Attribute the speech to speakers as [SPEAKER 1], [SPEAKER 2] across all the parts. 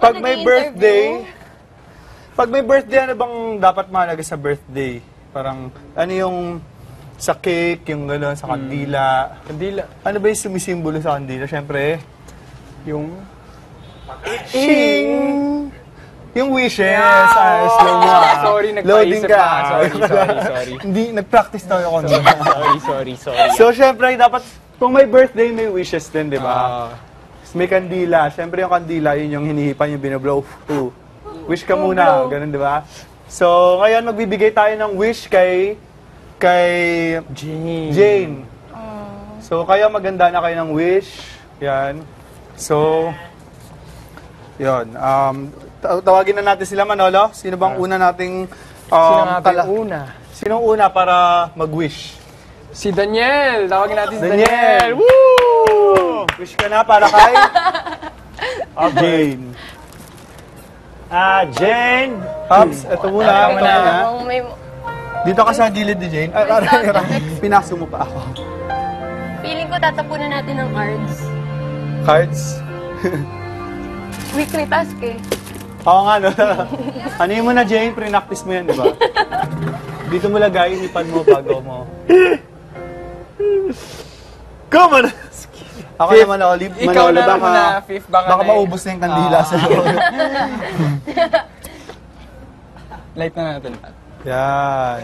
[SPEAKER 1] Pag may birthday, ano bang dapat mahalaga sa birthday? Parang, ano yung sa cake, yung gano'n, sa kandila.
[SPEAKER 2] Kandila.
[SPEAKER 1] Ano ba yung sumisimbolo sa kandila? Siyempre,
[SPEAKER 2] Yung...
[SPEAKER 1] shing! Yung wishes. Ayos lang mo.
[SPEAKER 2] Sorry,
[SPEAKER 1] Loading
[SPEAKER 2] nagpaisip
[SPEAKER 1] ka.
[SPEAKER 2] pa. Sorry.
[SPEAKER 1] Hindi, nag-practice tayo ako.
[SPEAKER 2] Sorry.
[SPEAKER 1] So, syempre, dapat, kung may birthday, may wishes din, di ba? May kandila. Syempre, yung kandila, yun yung hinihipan, yung binoblow. Wish ka muna. Ganun, di ba? So, ngayon, magbibigay tayo ng wish kay Jane. So, kayo, maganda na kayo ng wish. Yan. So, yun. Tawagin na natin sila, Manolo. Sino bang una nating...
[SPEAKER 2] Sino nga ba yung una?
[SPEAKER 1] Sinong una para mag-wish?
[SPEAKER 2] Si Daniel! Tawagin natin si
[SPEAKER 1] Daniel!
[SPEAKER 2] Daniel! Woo!
[SPEAKER 1] Wish ka na para kay... Jane.
[SPEAKER 3] Jane!
[SPEAKER 1] Pops, ito muna.
[SPEAKER 4] May...
[SPEAKER 1] Dito ka sa gilid ni Jane. Pinaso mo pa ako.
[SPEAKER 4] Feeling ko tatapunan natin ng cards.
[SPEAKER 1] Cards?
[SPEAKER 4] Weekly task eh.
[SPEAKER 1] Oo nga, no? Ano yun mo na, Jane? Pre-practice mo yan, di ba? Dito mo lagay, inipan mo bago mo. Come on! Ako naman, Olive.
[SPEAKER 2] Ikaw na muna, fifth.
[SPEAKER 1] Baka maubos na yung kandila sa'yo.
[SPEAKER 2] Light na natin.
[SPEAKER 1] Yan.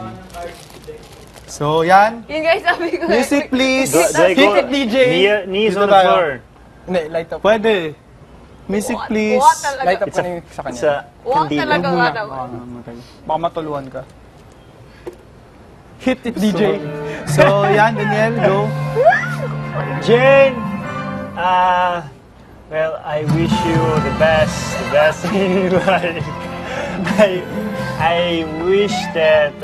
[SPEAKER 1] So, yan.
[SPEAKER 4] Yun guys, sabi ko.
[SPEAKER 1] Music, please.
[SPEAKER 2] Kick it, DJ!
[SPEAKER 3] Knees
[SPEAKER 1] Dito
[SPEAKER 3] on the
[SPEAKER 1] tayo.
[SPEAKER 3] floor.
[SPEAKER 2] Hindi, light up.
[SPEAKER 1] Pwede. Music, please.
[SPEAKER 4] What talaga?
[SPEAKER 2] Light up na sa
[SPEAKER 3] It's
[SPEAKER 2] kanya.
[SPEAKER 3] a
[SPEAKER 4] What
[SPEAKER 3] candila.
[SPEAKER 4] talaga
[SPEAKER 1] Muna.
[SPEAKER 4] nga naman.
[SPEAKER 1] Baka matuluan ka.
[SPEAKER 2] Hit it, DJ!
[SPEAKER 1] So, yan, Daniel, go.
[SPEAKER 3] Jane! Well, I wish you the best in life. I wish that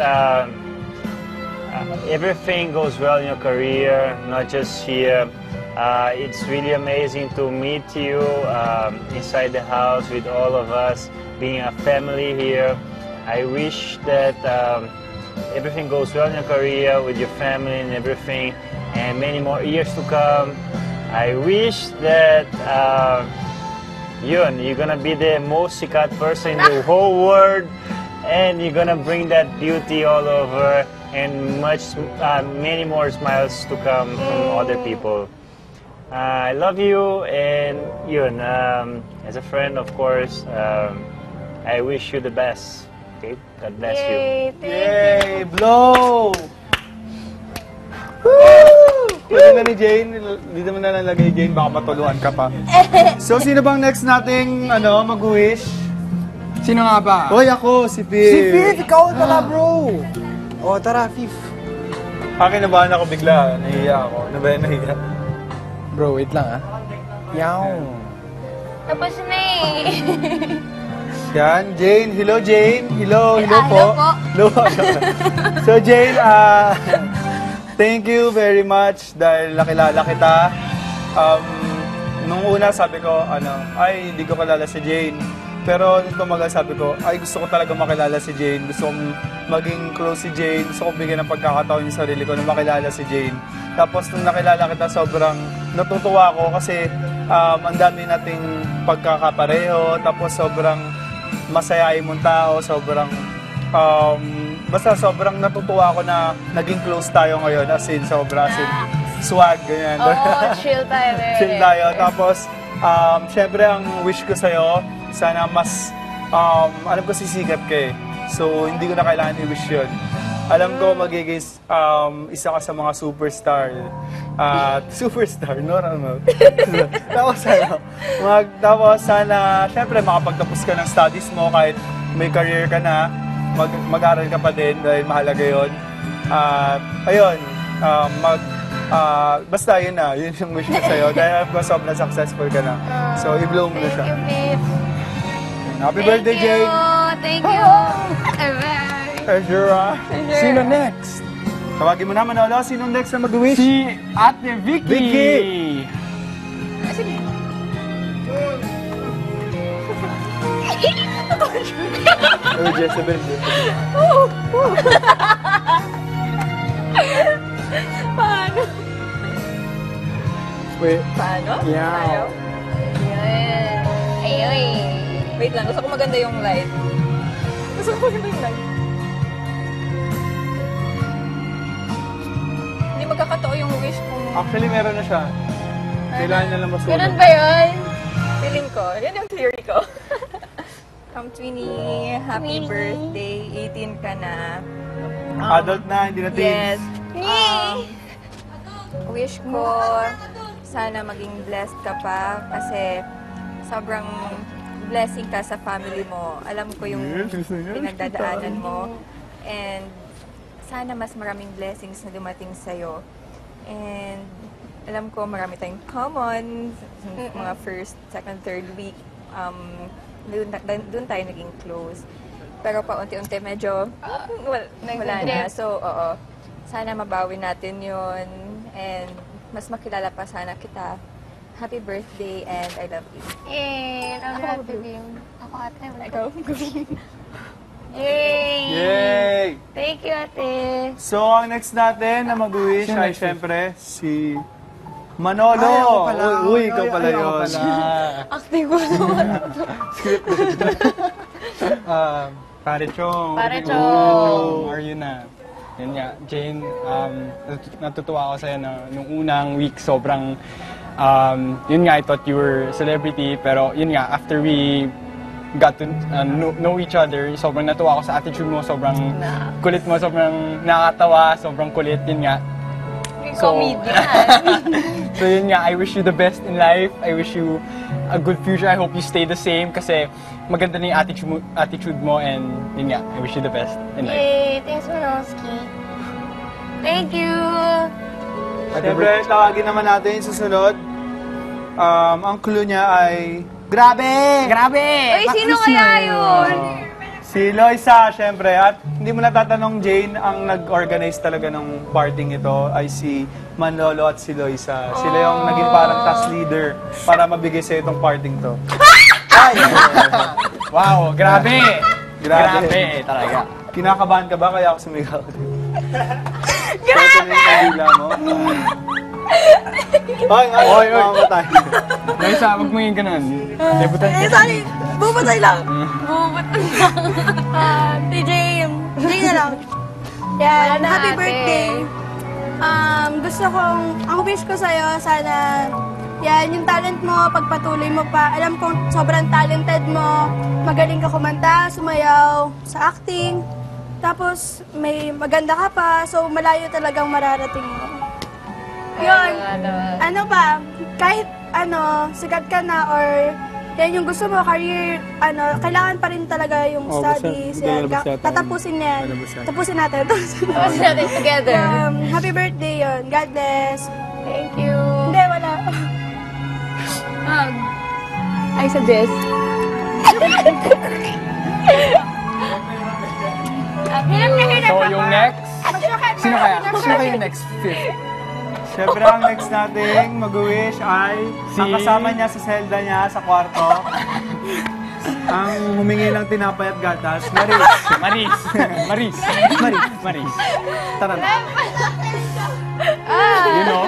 [SPEAKER 3] everything goes well in your career, not just here. It's really amazing to meet you inside the house with all of us, being a family here. I wish that everything goes well in your career with your family and everything, and many more years to come. I wish that you're gonna be the most sikat person in the whole world, and you're gonna bring that beauty all over, and many more smiles to come from other people. I love you, and yun, as a friend, of course, I wish you the best. Okay, God bless you.
[SPEAKER 4] Yay! Thank
[SPEAKER 1] Yay! Blow! Woo! Pwede na ni Jane. Dito mo na nalagay, Jane. Baka matuluan ka pa. So, sino bang next nating mag-wish?
[SPEAKER 2] Sino nga ba?
[SPEAKER 1] Hoy, ako, si Fif.
[SPEAKER 2] Si Fifth! Ikaw tara, bro! O, tara, Fifth.
[SPEAKER 1] Kinabahan ako bigla. Nahiya ako. Nahiya.
[SPEAKER 2] Bro, wait lang, Yaw.
[SPEAKER 4] Tapos na eh.
[SPEAKER 1] Yan, Jane. Hello, Jane. Hello po.
[SPEAKER 4] Hello po.
[SPEAKER 1] So, Jane, thank you very much dahil nakilala kita. Nung una sabi ko, ay, hindi ko kilala si Jane. Pero nung tumagal sabi ko, ay, gusto ko talaga makilala si Jane. Gusto kong maging close si Jane. Gusto kong bigyan ng pagkakataon yung sarili ko na makilala si Jane. Tapos nung nakilala kita, sobrang natutuwa ako kasi ang dami nating pagkakapareho. Tapos sobrang masayain mong tao. Sobrang, basta sobrang natutuwa ako na naging close tayo ngayon. As in, sobra, as in, swag, ganyan.
[SPEAKER 4] Chill tayo rin.
[SPEAKER 1] Chill tayo. Tapos, syempre, ang wish ko sa'yo, sana mas, alam ko sisikap ka eh. So, hindi ko na kailangan i-wish yun. Alam ko magiging isa ka sa mga superstar. Superstar, no? Tapos sana, syempre, makapagtapos ka ng studies mo kahit may career ka na, mag-aral ka pa din dahil mahalaga yun. Ayun, basta yun na, yun yung wish ko sa'yo. Dahil alam ko sobrang successful ka na. So, i-blow mo na siya.
[SPEAKER 4] Thank you, Fifth.
[SPEAKER 1] Happy birthday, Jane!
[SPEAKER 4] Thank you!
[SPEAKER 1] Azura.
[SPEAKER 2] Sino next?
[SPEAKER 1] Tawagin mo na, Manolo. Sino next na mag-wish?
[SPEAKER 2] Si Ate Vicky!
[SPEAKER 1] Vicky! Oh, Jezebel.
[SPEAKER 4] Paano?
[SPEAKER 1] Wait.
[SPEAKER 4] Paano?
[SPEAKER 2] Yeah.
[SPEAKER 4] Ayun. Ayun.
[SPEAKER 5] Wait lang, gusto ko maganda yung light. Gusto ko maganda yung light. Hindi magkakatao yung wish ko.
[SPEAKER 1] Actually, meron na siya. Kailangan na lang masunod.
[SPEAKER 4] Ganun ba yun?
[SPEAKER 5] Feeling ko, yan yung theory ko. Twinnie, happy
[SPEAKER 4] Twinnie.
[SPEAKER 5] birthday. 18 ka na.
[SPEAKER 1] Adult na, hindi na teens.
[SPEAKER 5] Yes. Wish ko, sana maging blessed ka pa kasi sobrang blessing ka sa family mo. Alam ko yung pinagdadaanan mo. And sana mas maraming blessings na dumating sa'yo. And alam ko marami tayong common, mga first, second, third week. Doon tayo naging close. Pero paunti-unti medyo wala na. So, oo. Sana mabawi natin yun. And mas makilala pa sana kita. Happy birthday and I love you.
[SPEAKER 4] Eh, ang happy beam. Ako ate.
[SPEAKER 5] Ikaw?
[SPEAKER 4] Yay!
[SPEAKER 1] Yay!
[SPEAKER 4] Thank you, ate.
[SPEAKER 1] So, ang next natin na mag-wish ay syempre si Manolo.
[SPEAKER 2] Ay, ako pala.
[SPEAKER 1] Uy, ikaw pala
[SPEAKER 2] Ay, ako
[SPEAKER 1] yun.
[SPEAKER 2] pala.
[SPEAKER 4] Acting ko naman.
[SPEAKER 2] Pare Chong.
[SPEAKER 4] Pare Chong.
[SPEAKER 2] Are you na? Yun nga, Jane, natutuwa ako sa'yo na nung unang week sobrang, yun nga, I thought you were a celebrity, pero yun nga, after we got to know each other, sobrang natuwa ako sa attitude mo, sobrang kulit mo, sobrang nakakatawa, sobrang kulit, yun nga.
[SPEAKER 4] Comedian.
[SPEAKER 2] So yun nga, I wish you the best in life. I wish you a good future. I hope you stay the same kasi maganda na yung attitude mo and yun nga, I wish you the best in life.
[SPEAKER 4] Yay! Thanks, Manowski. Thank you!
[SPEAKER 1] Siyempre, tawagin naman natin yung susunod. Ang clue niya ay... Grabe!
[SPEAKER 2] Grabe!
[SPEAKER 4] Uy, sino kaya yun?
[SPEAKER 1] Si Loisa, syempre. At hindi mo natatanong, Jane, ang nag-organize talaga ng parting ito ay si Manolo at si Loisa. Sila yung naging parang task leader para mabigay sa itong parting to. Ay!
[SPEAKER 2] Wow, grabe!
[SPEAKER 1] Grabe.
[SPEAKER 2] Grabe talaga.
[SPEAKER 1] Kinakabahan ka ba kaya ako sumigaw? Grabe! Sa mo? Oy, mamamatay.
[SPEAKER 2] Loisa, wag mo yung ganun. Debutan ka.
[SPEAKER 5] Sorry! Bubutay lang!
[SPEAKER 6] Si Jane. Jane na lang. Yan,
[SPEAKER 4] Wala na,
[SPEAKER 6] happy
[SPEAKER 4] ate.
[SPEAKER 6] birthday. Gusto kong, ang wish ko sa'yo, sana, yan, yung talent mo, pagpatuloy mo pa. Alam kong sobrang talented mo. Magaling ka kumanta, sumayaw, sa acting. Tapos, may maganda ka pa, so malayo talagang mararating mo. Yun. Ano pa, kahit sikat ka na or yan yung gusto mo, career, kailangan pa rin talaga yung studies. Yan, tatapusin yan. Tapusin natin.
[SPEAKER 4] Tapos natin together.
[SPEAKER 6] Happy birthday yun. God bless.
[SPEAKER 4] Thank you.
[SPEAKER 6] Hindi, wala.
[SPEAKER 4] I suggest.
[SPEAKER 2] So yung next, sino kaya? Sino kaya yung next fifth?
[SPEAKER 1] Siyempre, ang next nating mag-wish ay ang kasama niya sa selda niya sa kwarto. Ang humingi ng tinapay at gatas, Maris. Maris. Tara na.
[SPEAKER 2] You know?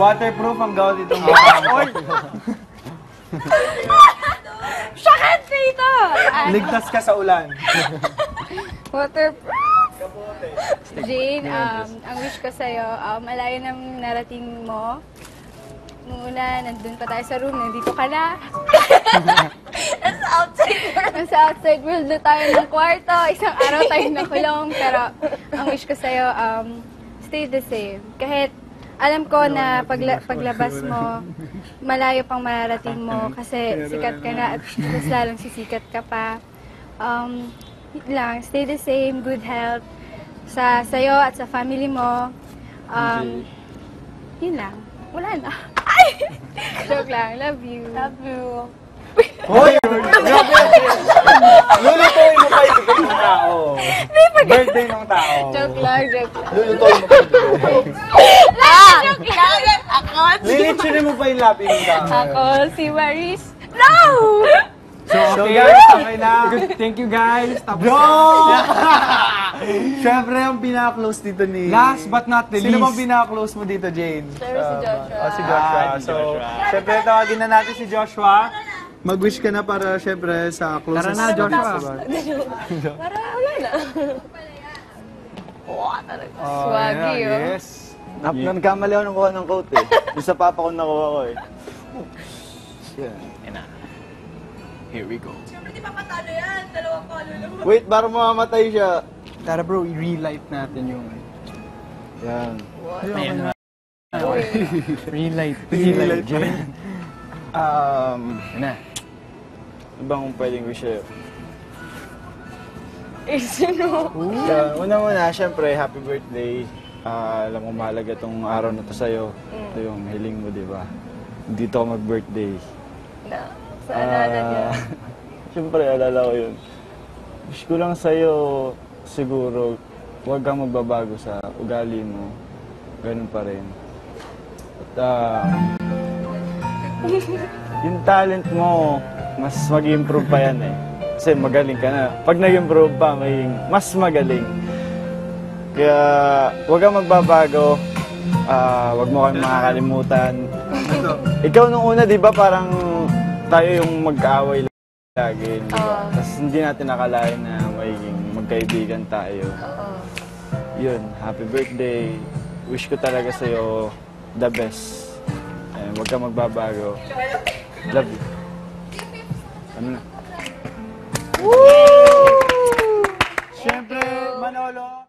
[SPEAKER 1] Waterproof ang gawad itong gatas. Oy!
[SPEAKER 4] Sakit dito!
[SPEAKER 1] Ligtas ka sa ulan.
[SPEAKER 4] Waterproof.
[SPEAKER 6] Jane, ang wish ko sa'yo, malayo ng narating mo. Nung una, nandun pa tayo sa room, nandito ka na.
[SPEAKER 4] Nasa outside world.
[SPEAKER 6] Nasa outside world na tayo ng kwarto. Isang araw tayo nakulong. Pero ang wish ko sa'yo, stay the same. Kahit alam ko na paglabas mo, malayo pang mararating mo kasi sikat ka na at mas lalong sisikat ka pa. Yun lang, stay the same, good health sa'yo at sa family mo. Yun lang. Wala na. Joke lang. Love you. Love you.
[SPEAKER 1] Hoy! Grabe! Lulutuin mo pa yung birthday ng tao. Birthday ng tao.
[SPEAKER 6] Joke lang.
[SPEAKER 1] Lulutuin mo pa yung birthday.
[SPEAKER 4] Joke lang! Ako?
[SPEAKER 1] Lilitsunin mo pa yung labi ng tao.
[SPEAKER 6] Ako, si Maris. No!
[SPEAKER 1] So guys, okay na.
[SPEAKER 2] Thank you guys. Tapos
[SPEAKER 1] Bro! Siyempre, ang pinaka-close dito ni...
[SPEAKER 2] last but not the least.
[SPEAKER 1] Sino bang pinaka-close mo dito, Jane?
[SPEAKER 6] Siyempre si Joshua.
[SPEAKER 1] Si Joshua.
[SPEAKER 2] Si
[SPEAKER 1] So,
[SPEAKER 2] Joshua.
[SPEAKER 1] siyempre, tawagin na natin si Joshua. Mag-wish ka na para syempre sa closest.
[SPEAKER 2] Tara na, Joshua.
[SPEAKER 4] Para wala na. Wow, talaga. Swaggy, oh.
[SPEAKER 7] Yes. Nagkamali ako ng kuha ng coat eh. Yung sa papa ko nakuha ko eh.
[SPEAKER 2] Yan na. Here we go.
[SPEAKER 7] Wait, parang mamamatay siya.
[SPEAKER 2] Tara bro, i-relight natin yung...
[SPEAKER 7] Yan.
[SPEAKER 2] Ayan na. Relight.
[SPEAKER 7] Jane.
[SPEAKER 2] Yan na.
[SPEAKER 7] Ano bang pwedeng wish sa'yo?
[SPEAKER 4] Sino?
[SPEAKER 7] Una-una, syempre, happy birthday. Alam mo, mahalaga tong araw na to sa'yo. Ito yung hiling mo, di ba? Dito ako mag-birthday.
[SPEAKER 4] Sa alala niya.
[SPEAKER 7] Syempre, alala ko yun. Wish ko lang sa'yo, siguro, huwag kang magbabago sa ugali mo. Ganun pa rin. At, yung talent mo, mas mag-improve pa yan eh. Kasi magaling ka na. Pag nag-improve pa, mas magaling. Kaya, huwag kang magbabago. Huwag mo kang makakalimutan. Ikaw nung una, di ba, parang tayo yung magkaaway lagi. Di ba? Tapos hindi natin nakalain na magiging magkaibigan tayo. Yun, happy birthday. Wish ko talaga sa'yo the best. Huwag kang magbabago. Love you. Ano na?
[SPEAKER 1] Syempre, Manolo.